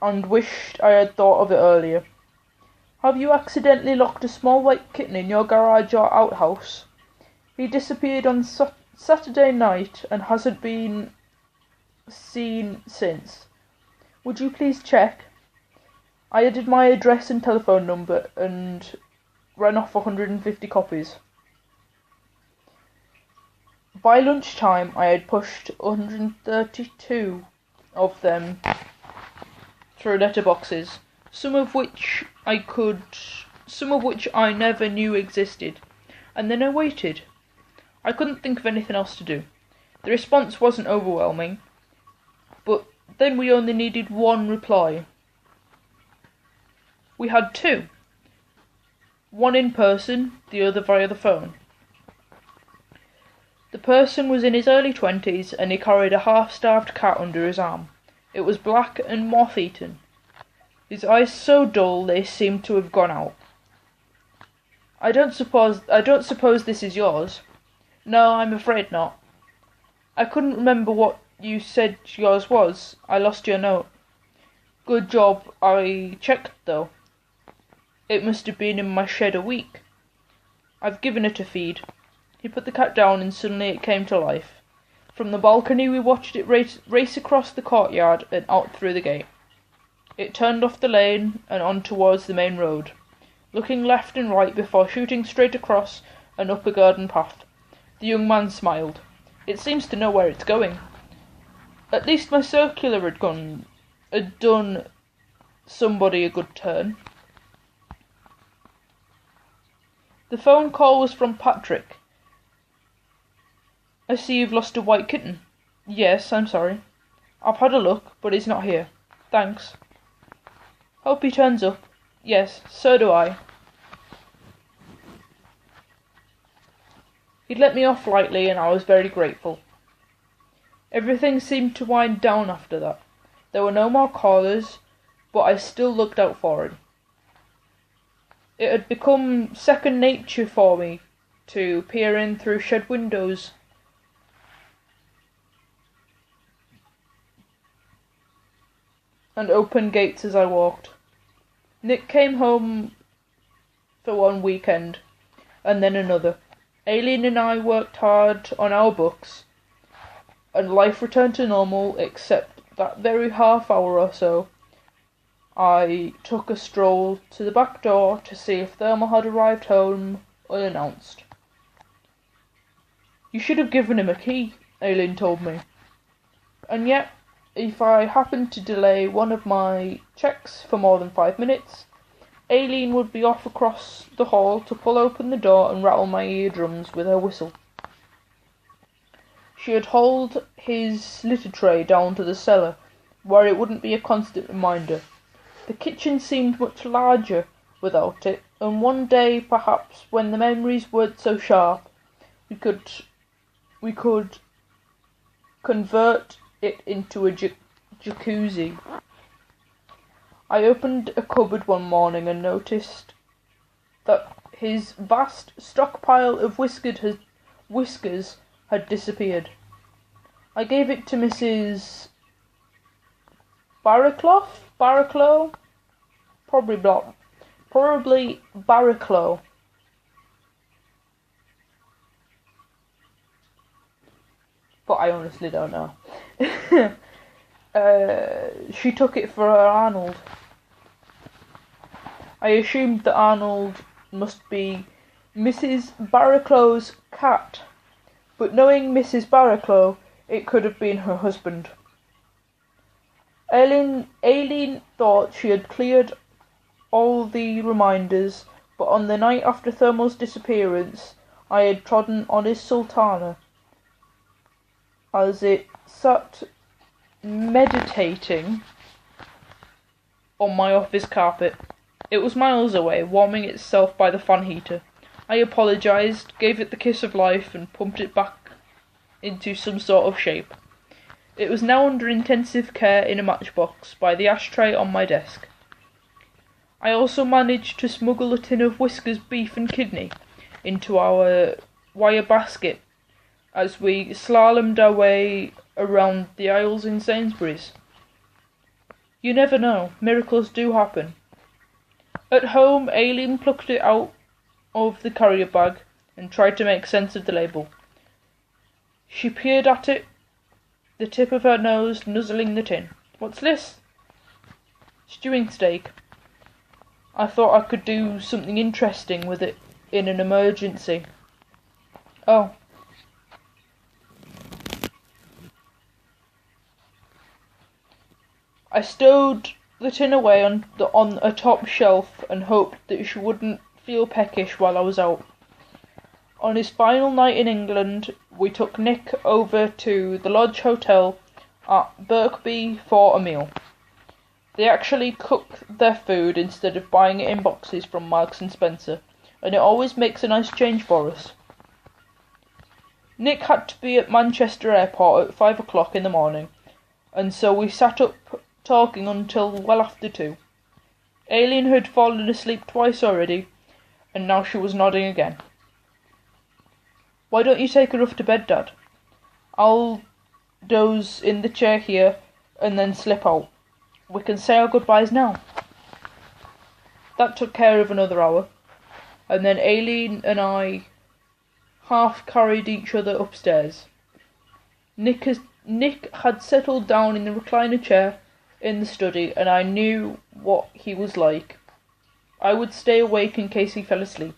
and wished I had thought of it earlier. Have you accidentally locked a small white kitten in your garage or outhouse? He disappeared on Saturday night and hasn't been seen since. Would you please check? I added my address and telephone number and ran off 150 copies. By lunchtime, I had pushed 132 of them through letterboxes, some of which I never knew existed, and then I waited. I couldn't think of anything else to do. The response wasn't overwhelming, but then we only needed one reply. We had two. One in person, the other via the phone. The person was in his early 20s and he carried a half-starved cat under his arm. It was black and moth-eaten. His eyes so dull they seemed to have gone out. I don't suppose this is yours. No, I'm afraid not. I couldn't remember what you said yours was. I lost your note. Good job. I checked, though. It must have been in my shed a week. I've given it a feed. He put the cat down and suddenly it came to life. From the balcony we watched it race across the courtyard and out through the gate. It turned off the lane and on towards the main road, looking left and right before shooting straight across and up a garden path. The young man smiled. It seems to know where it's going. At least my circular had done somebody a good turn. The phone call was from Patrick. I see you've lost a white kitten. Yes, I'm sorry. I've had a look, but he's not here. Thanks. Hope he turns up. Yes, so do I. He'd let me off lightly and I was very grateful. Everything seemed to wind down after that. There were no more callers, but I still looked out for him. It had become second nature for me to peer in through shed windows and open gates as I walked. Nick came home for one weekend, and then another. Aileen and I worked hard on our books, and life returned to normal, except that very half hour or so I took a stroll to the back door to see if Thermal had arrived home unannounced. You should have given him a key, Aileen told me. And yet, if I happened to delay one of my checks for more than 5 minutes, Aileen would be off across the hall to pull open the door and rattle my eardrums with her whistle. She had hauled his litter tray down to the cellar, where it wouldn't be a constant reminder. The kitchen seemed much larger without it, and one day, perhaps, when the memories weren't so sharp, we could convert it into a jacuzzi. I opened a cupboard one morning and noticed that his vast stockpile of whiskers had disappeared. I gave it to Mrs. Barraclough? Probably Barraclough. But I honestly don't know. She took it for her Arnold. I assumed that Arnold must be Mrs. Barraclough's cat, but knowing Mrs. Barraclough, it could have been her husband. Aileen thought she had cleared all the reminders, but on the night after Thermal's disappearance, I had trodden on his sultana as it sat meditating on my office carpet. It was miles away, warming itself by the fan heater. I apologised, gave it the kiss of life, and pumped it back into some sort of shape. It was now under intensive care in a matchbox by the ashtray on my desk. I also managed to smuggle a tin of Whisker's beef and kidney into our wire basket as we slalomed our way around the aisles in Sainsbury's. You never know. Miracles do happen. At home, Aileen plucked it out of the carrier bag and tried to make sense of the label. She peered at it, the tip of her nose nuzzling the tin. What's this? Stewing steak. I thought I could do something interesting with it in an emergency. Oh. I stowed the tin away on a top shelf and hoped that she wouldn't feel peckish while I was out. On his final night in England, we took Nick over to the Lodge Hotel at Birkby for a meal. They actually cook their food instead of buying it in boxes from Marks and Spencer, and it always makes a nice change for us. Nick had to be at Manchester Airport at 5 o'clock in the morning, and so we sat up talking until well after 2. Aileen had fallen asleep twice already, and now she was nodding again. Why don't you take her off to bed, Dad? I'll doze in the chair here and then slip out. We can say our goodbyes now. That took care of another hour, and then Aileen and I half carried each other upstairs. Nick had settled down in the recliner chair in the study, and I knew what he was like. I would stay awake in case he fell asleep.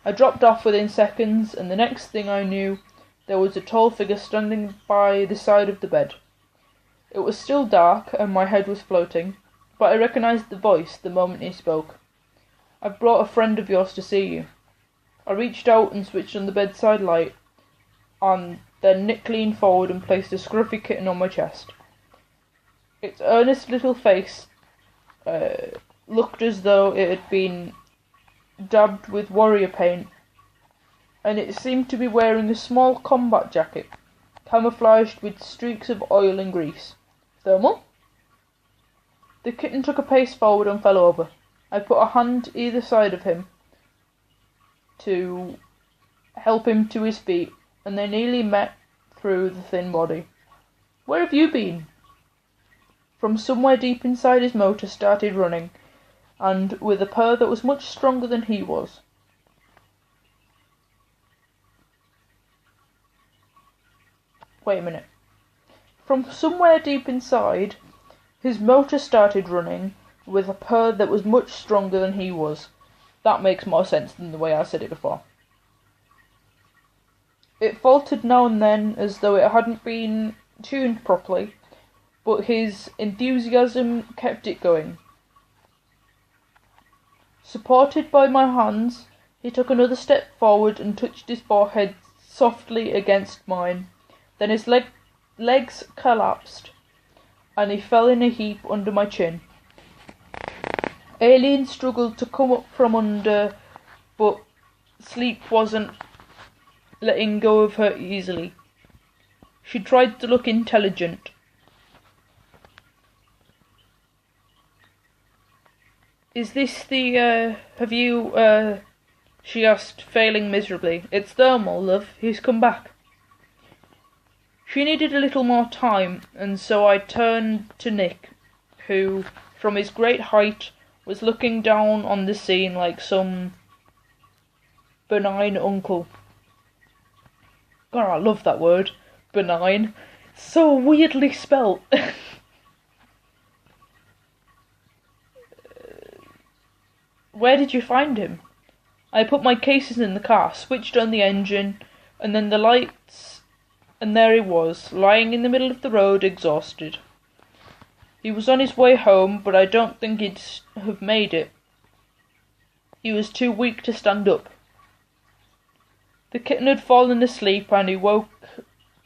I dropped off within seconds, and the next thing I knew, there was a tall figure standing by the side of the bed. It was still dark, and my head was floating, but I recognised the voice the moment he spoke. "I've brought a friend of yours to see you." I reached out and switched on the bedside light, and then Nick leaned forward and placed a scruffy kitten on my chest. Its earnest little face looked as though it had been dabbed with warrior paint, and it seemed to be wearing a small combat jacket, camouflaged with streaks of oil and grease. Thermal? The kitten took a pace forward and fell over. I put a hand either side of him to help him to his feet, and they nearly met through the thin body. "Where have you been?" From somewhere deep inside his motor started running, and with a purr that was much stronger than he was. Wait a minute. From somewhere deep inside, his motor started running with a purr that was much stronger than he was. That makes more sense than the way I said it before. It faltered now and then as though it hadn't been tuned properly, but his enthusiasm kept it going. Supported by my hands, he took another step forward and touched his forehead softly against mine. Then his legs collapsed, and he fell in a heap under my chin. Aileen struggled to come up from under, but sleep wasn't letting go of her easily. She tried to look intelligent. "Is this the, have you, she asked, failing miserably. "It's Thermal, love. He's come back." She needed a little more time, and so I turned to Nick, who, from his great height, was looking down on the scene like some benign uncle. God, I love that word. Benign. So weirdly spelt. "Where did you find him?" I put my cases in the car, switched on the engine, and then the lights, and there he was, lying in the middle of the road, exhausted. He was on his way home, but I don't think he'd have made it. He was too weak to stand up. The kitten had fallen asleep, and he woke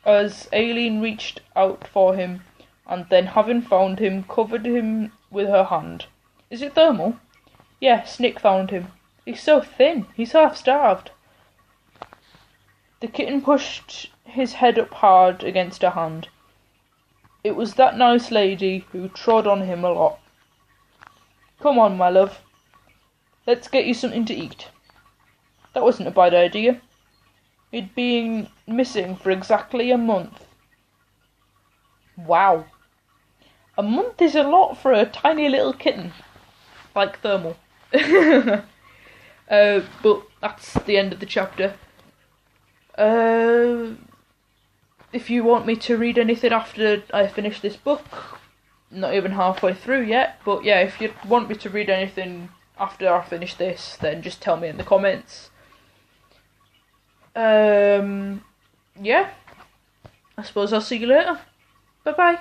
as Aileen reached out for him, and then, having found him, covered him with her hand. "Is it Thermal?" "Yes, Nick found him. He's so thin, he's half starved." The kitten pushed his head up hard against her hand. It was that nice lady who trod on him a lot. "Come on, my love. Let's get you something to eat." That wasn't a bad idea. He'd been missing for exactly a month. Wow. A month is a lot for a tiny little kitten. Like Thermal. But that's the end of the chapter. If you want me to read anything after I finish this book, not even halfway through yet, but yeah, if you want me to read anything after I finish this, then just tell me in the comments. Yeah, I suppose I'll see you later. Bye bye.